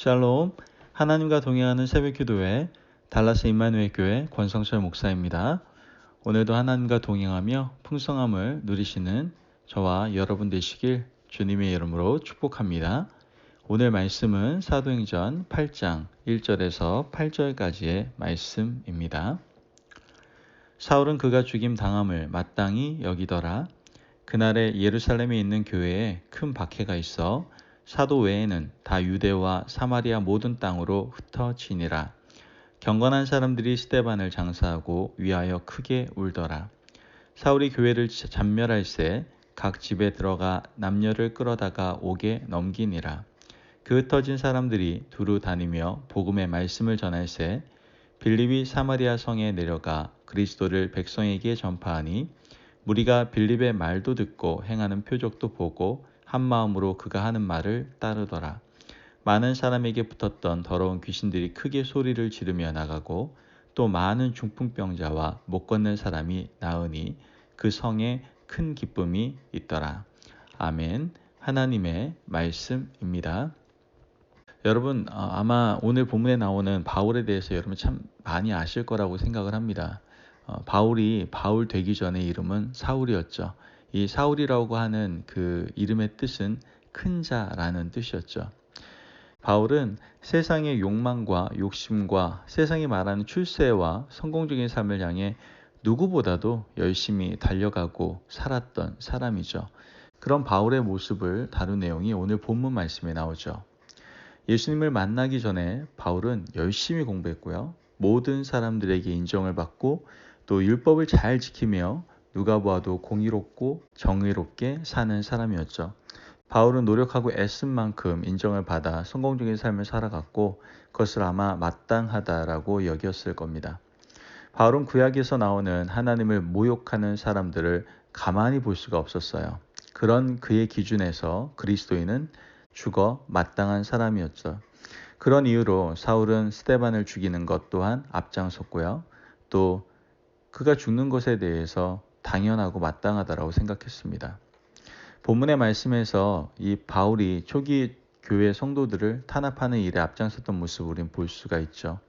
샬롬, 하나님과 동행하는 새벽기도회 달라스 임마누엘 교회 권성철 목사입니다. 오늘도 하나님과 동행하며 풍성함을 누리시는 저와 여러분 되시길 주님의 이름으로 축복합니다. 오늘 말씀은 사도행전 8장 1절에서 8절까지의 말씀입니다. 사울은 그가 죽임 당함을 마땅히 여기더라. 그날에 예루살렘에 있는 교회에 큰 박해가 있어 사도 외에는 다 유대와 사마리아 모든 땅으로 흩어지니라. 경건한 사람들이 스데반을 장사하고 위하여 크게 울더라. 사울이 교회를 잔멸할새 각 집에 들어가 남녀를 끌어다가 옥에 넘기니라. 그 흩어진 사람들이 두루 다니며 복음의 말씀을 전할새 빌립이 사마리아 성에 내려가 그리스도를 백성에게 전파하니 무리가 빌립의 말도 듣고 행하는 표적도 보고 한 마음으로 그가 하는 말을 따르더라. 많은 사람에게 붙었던 더러운 귀신들이 크게 소리를 지르며 나가고 또 많은 중풍병자와 못 걷는 사람이 나으니 그 성에 큰 기쁨이 있더라. 아멘. 하나님의 말씀입니다. 여러분 아마 오늘 본문에 나오는 바울에 대해서 여러분 참 많이 아실 거라고 생각을 합니다. 바울이 바울 되기 전에 이름은 사울이었죠. 이 사울이라고 하는 그 이름의 뜻은 큰 자라는 뜻이었죠. 바울은 세상의 욕망과 욕심과 세상이 말하는 출세와 성공적인 삶을 향해 누구보다도 열심히 달려가고 살았던 사람이죠. 그런 바울의 모습을 다룬 내용이 오늘 본문 말씀에 나오죠. 예수님을 만나기 전에 바울은 열심히 공부했고요. 모든 사람들에게 인정을 받고 또 율법을 잘 지키며 누가 보아도 공의롭고 정의롭게 사는 사람이었죠. 바울은 노력하고 애쓴 만큼 인정을 받아 성공적인 삶을 살아갔고 그것을 아마 마땅하다라고 여겼을 겁니다. 바울은 구약에서 나오는 하나님을 모욕하는 사람들을 가만히 볼 수가 없었어요. 그런 그의 기준에서 그리스도인은 죽어 마땅한 사람이었죠. 그런 이유로 사울은 스데반을 죽이는 것 또한 앞장섰고요. 또 그가 죽는 것에 대해서 당연하고 마땅하다라고 생각했습니다. 본문의 말씀에서 이 바울이 초기 교회 성도들을 탄압하는 일에 앞장섰던 모습을 우린 볼 수가 있죠.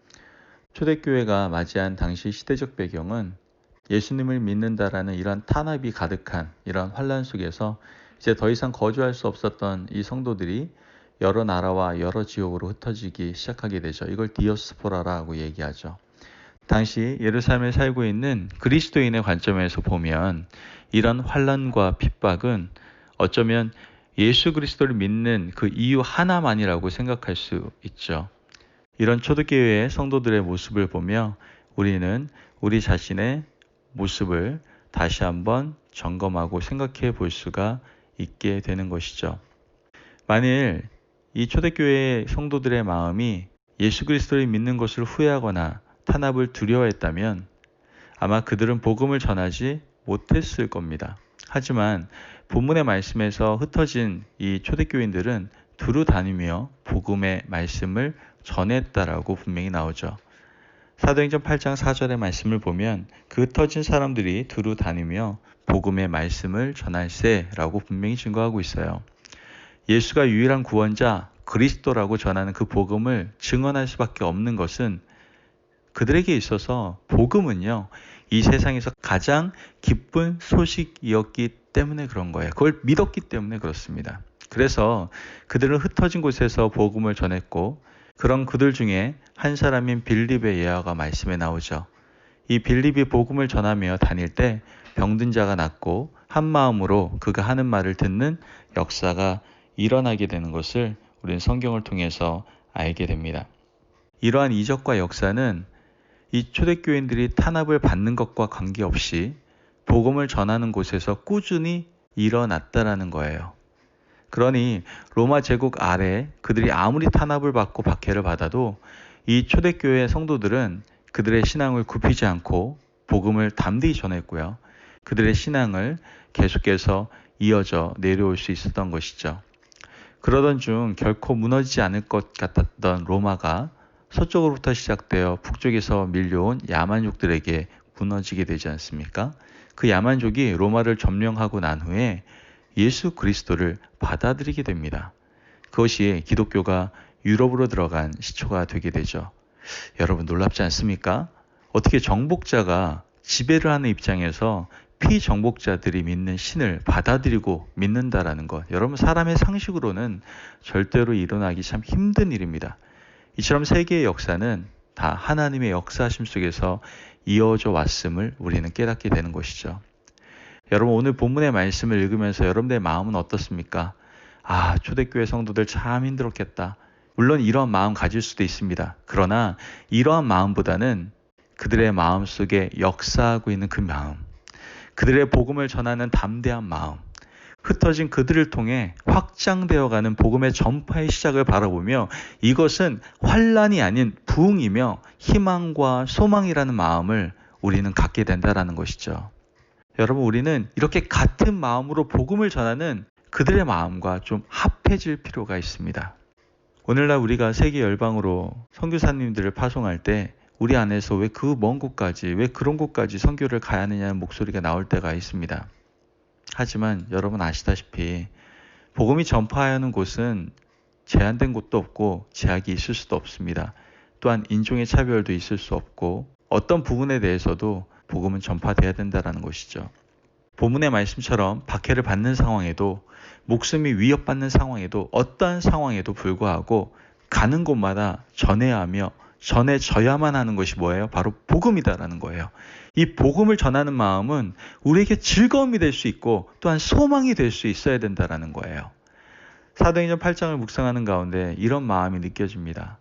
초대교회가 맞이한 당시 시대적 배경은 예수님을 믿는다라는 이런 탄압이 가득한 이런 환란 속에서 이제 더 이상 거주할 수 없었던 이 성도들이 여러 나라와 여러 지역으로 흩어지기 시작하게 되죠. 이걸 디어스포라라고 얘기하죠. 당시 예루살렘에 살고 있는 그리스도인의 관점에서 보면 이런 환란과 핍박은 어쩌면 예수 그리스도를 믿는 그 이유 하나만이라고 생각할 수 있죠. 이런 초대교회의 성도들의 모습을 보며 우리는 우리 자신의 모습을 다시 한번 점검하고 생각해 볼 수가 있게 되는 것이죠. 만일 이 초대교회의 성도들의 마음이 예수 그리스도를 믿는 것을 후회하거나 탄압을 두려워했다면 아마 그들은 복음을 전하지 못했을 겁니다. 하지만 본문의 말씀에서 흩어진 이 초대교인들은 두루 다니며 복음의 말씀을 전했다라고 분명히 나오죠. 사도행전 8장 4절의 말씀을 보면 그 흩어진 사람들이 두루 다니며 복음의 말씀을 전할세라고 분명히 증거하고 있어요. 예수가 유일한 구원자 그리스도라고 전하는 그 복음을 증언할 수밖에 없는 것은 그들에게 있어서 복음은요, 이 세상에서 가장 기쁜 소식이었기 때문에 그런 거예요. 그걸 믿었기 때문에 그렇습니다. 그래서 그들은 흩어진 곳에서 복음을 전했고 그런 그들 중에 한 사람인 빌립의 예화가 말씀에 나오죠. 이 빌립이 복음을 전하며 다닐 때 병든 자가 낫고 한 마음으로 그가 하는 말을 듣는 역사가 일어나게 되는 것을 우리는 성경을 통해서 알게 됩니다. 이러한 이적과 역사는 이 초대교인들이 탄압을 받는 것과 관계없이 복음을 전하는 곳에서 꾸준히 일어났다라는 거예요. 그러니 로마 제국 아래 그들이 아무리 탄압을 받고 박해를 받아도 이 초대교회 성도들은 그들의 신앙을 굽히지 않고 복음을 담대히 전했고요. 그들의 신앙을 계속해서 이어져 내려올 수 있었던 것이죠. 그러던 중 결코 무너지지 않을 것 같았던 로마가 서쪽으로부터 시작되어 북쪽에서 밀려온 야만족들에게 무너지게 되지 않습니까? 그 야만족이 로마를 점령하고 난 후에 예수 그리스도를 받아들이게 됩니다. 그것이 기독교가 유럽으로 들어간 시초가 되게 되죠. 여러분 놀랍지 않습니까? 어떻게 정복자가 지배를 하는 입장에서 피정복자들이 믿는 신을 받아들이고 믿는다라는 것. 여러분 사람의 상식으로는 절대로 일어나기 참 힘든 일입니다. 이처럼 세계의 역사는 다 하나님의 역사하심 속에서 이어져 왔음을 우리는 깨닫게 되는 것이죠. 여러분 오늘 본문의 말씀을 읽으면서 여러분들의 마음은 어떻습니까? 초대교회 성도들 참 힘들었겠다. 물론 이러한 마음 가질 수도 있습니다. 그러나 이러한 마음보다는 그들의 마음 속에 역사하고 있는 그 마음, 그들의 복음을 전하는 담대한 마음, 흩어진 그들을 통해 확장되어가는 복음의 전파의 시작을 바라보며 이것은 환란이 아닌 부흥이며 희망과 소망이라는 마음을 우리는 갖게 된다는 것이죠. 여러분 우리는 이렇게 같은 마음으로 복음을 전하는 그들의 마음과 좀 합해질 필요가 있습니다. 오늘날 우리가 세계 열방으로 선교사님들을 파송할 때 우리 안에서 왜 그 먼 곳까지, 왜 그런 곳까지 선교를 가야 하느냐는 목소리가 나올 때가 있습니다. 하지만 여러분 아시다시피 복음이 전파하는 곳은 제한된 곳도 없고 제약이 있을 수도 없습니다. 또한 인종의 차별도 있을 수 없고 어떤 부분에 대해서도 복음은 전파돼야 된다는 것이죠. 본문의 말씀처럼 박해를 받는 상황에도 목숨이 위협받는 상황에도 어떠한 상황에도 불구하고 가는 곳마다 전해야 하며 전해져야만 하는 것이 뭐예요? 바로 복음이다라는 거예요. 이 복음을 전하는 마음은 우리에게 즐거움이 될 수 있고 또한 소망이 될 수 있어야 된다라는 거예요. 사도행전 8장을 묵상하는 가운데 이런 마음이 느껴집니다.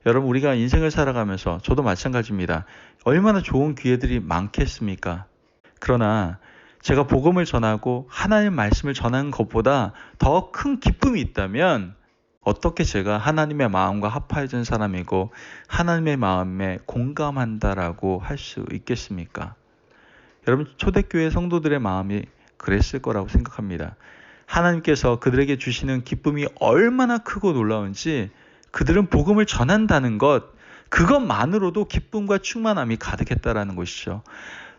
여러분 우리가 인생을 살아가면서 저도 마찬가지입니다. 얼마나 좋은 기회들이 많겠습니까? 그러나 제가 복음을 전하고 하나님의 말씀을 전하는 것보다 더 큰 기쁨이 있다면 어떻게 제가 하나님의 마음과 합해진 사람이고 하나님의 마음에 공감한다라고 할 수 있겠습니까? 여러분 초대교회 성도들의 마음이 그랬을 거라고 생각합니다. 하나님께서 그들에게 주시는 기쁨이 얼마나 크고 놀라운지 그들은 복음을 전한다는 것, 그것만으로도 기쁨과 충만함이 가득했다라는 것이죠.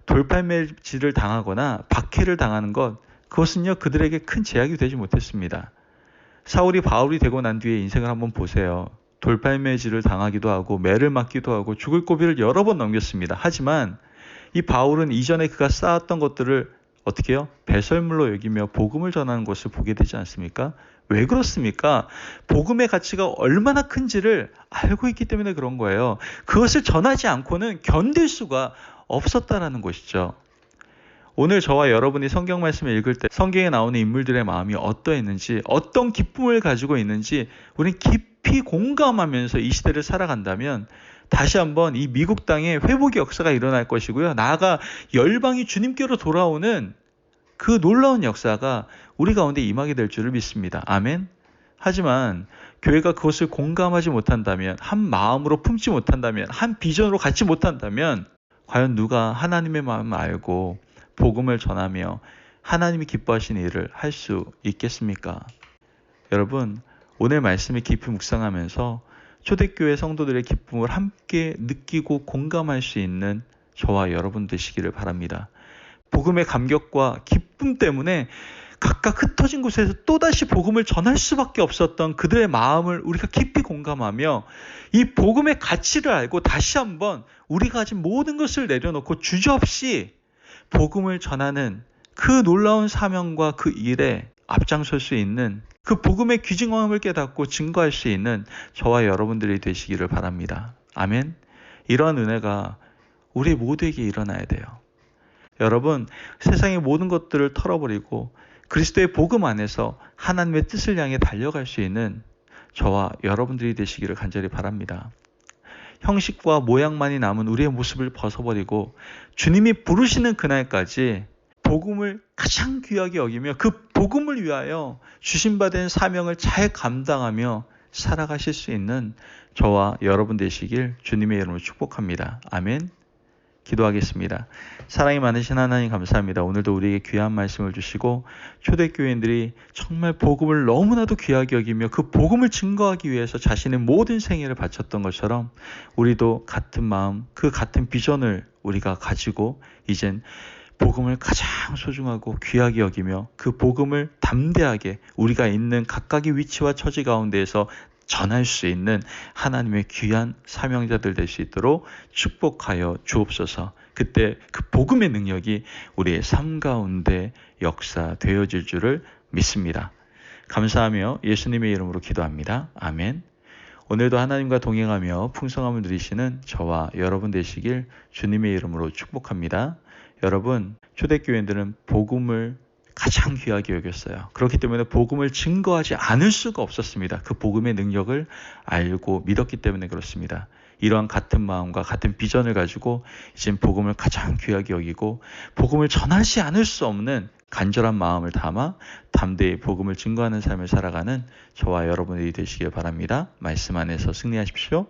돌팔매질을 당하거나 박해를 당하는 것, 그것은요 그들에게 큰 제약이 되지 못했습니다. 사울이 바울이 되고 난 뒤에 인생을 한번 보세요. 돌팔매질을 당하기도 하고 매를 맞기도 하고 죽을 고비를 여러 번 넘겼습니다. 하지만 이 바울은 이전에 그가 쌓았던 것들을 어떻게 해요? 배설물로 여기며 복음을 전하는 것을 보게 되지 않습니까? 왜 그렇습니까? 복음의 가치가 얼마나 큰지를 알고 있기 때문에 그런 거예요. 그것을 전하지 않고는 견딜 수가 없었다라는 것이죠. 오늘 저와 여러분이 성경 말씀을 읽을 때 성경에 나오는 인물들의 마음이 어떠했는지, 어떤 기쁨을 가지고 있는지 우리는 깊이 공감하면서 이 시대를 살아간다면 다시 한번 이 미국 땅에 회복의 역사가 일어날 것이고요. 나아가 열방이 주님께로 돌아오는 그 놀라운 역사가 우리 가운데 임하게 될 줄을 믿습니다. 아멘. 하지만 교회가 그것을 공감하지 못한다면, 한 마음으로 품지 못한다면, 한 비전으로 갖지 못한다면 과연 누가 하나님의 마음을 알고 복음을 전하며 하나님이 기뻐하시는 일을 할 수 있겠습니까? 여러분 오늘 말씀을 깊이 묵상하면서 초대교회 성도들의 기쁨을 함께 느끼고 공감할 수 있는 저와 여러분 되시기를 바랍니다. 복음의 감격과 기쁨 때문에 각각 흩어진 곳에서 또다시 복음을 전할 수밖에 없었던 그들의 마음을 우리가 깊이 공감하며 이 복음의 가치를 알고 다시 한번 우리가 가진 모든 것을 내려놓고 주저없이 복음을 전하는 그 놀라운 사명과 그 일에 앞장설 수 있는 그 복음의 귀중함을 깨닫고 증거할 수 있는 저와 여러분들이 되시기를 바랍니다. 아멘. 이러한 은혜가 우리 모두에게 일어나야 돼요. 여러분 세상의 모든 것들을 털어버리고 그리스도의 복음 안에서 하나님의 뜻을 향해 달려갈 수 있는 저와 여러분들이 되시기를 간절히 바랍니다. 형식과 모양만이 남은 우리의 모습을 벗어버리고 주님이 부르시는 그날까지 복음을 가장 귀하게 여기며 그 복음을 위하여 주신받은 사명을 잘 감당하며 살아가실 수 있는 저와 여러분 되시길 주님의 이름으로 축복합니다. 아멘. 기도하겠습니다. 사랑이 많으신 하나님 감사합니다. 오늘도 우리에게 귀한 말씀을 주시고 초대교인들이 정말 복음을 너무나도 귀하게 여기며 그 복음을 증거하기 위해서 자신의 모든 생애를 바쳤던 것처럼 우리도 같은 마음, 그 같은 비전을 우리가 가지고 이젠 복음을 가장 소중하고 귀하게 여기며 그 복음을 담대하게 우리가 있는 각각의 위치와 처지 가운데에서 전할 수 있는 하나님의 귀한 사명자들 될 수 있도록 축복하여 주옵소서. 그때 그 복음의 능력이 우리의 삶 가운데 역사되어질 줄을 믿습니다. 감사하며 예수님의 이름으로 기도합니다. 아멘. 오늘도 하나님과 동행하며 풍성함을 누리시는 저와 여러분 되시길 주님의 이름으로 축복합니다. 여러분, 초대교회들은 복음을 가장 귀하게 여겼어요. 그렇기 때문에 복음을 증거하지 않을 수가 없었습니다. 그 복음의 능력을 알고 믿었기 때문에 그렇습니다. 이러한 같은 마음과 같은 비전을 가지고 이제 복음을 가장 귀하게 여기고 복음을 전하지 않을 수 없는 간절한 마음을 담아 담대히 복음을 증거하는 삶을 살아가는 저와 여러분들이 되시길 바랍니다. 말씀 안에서 승리하십시오.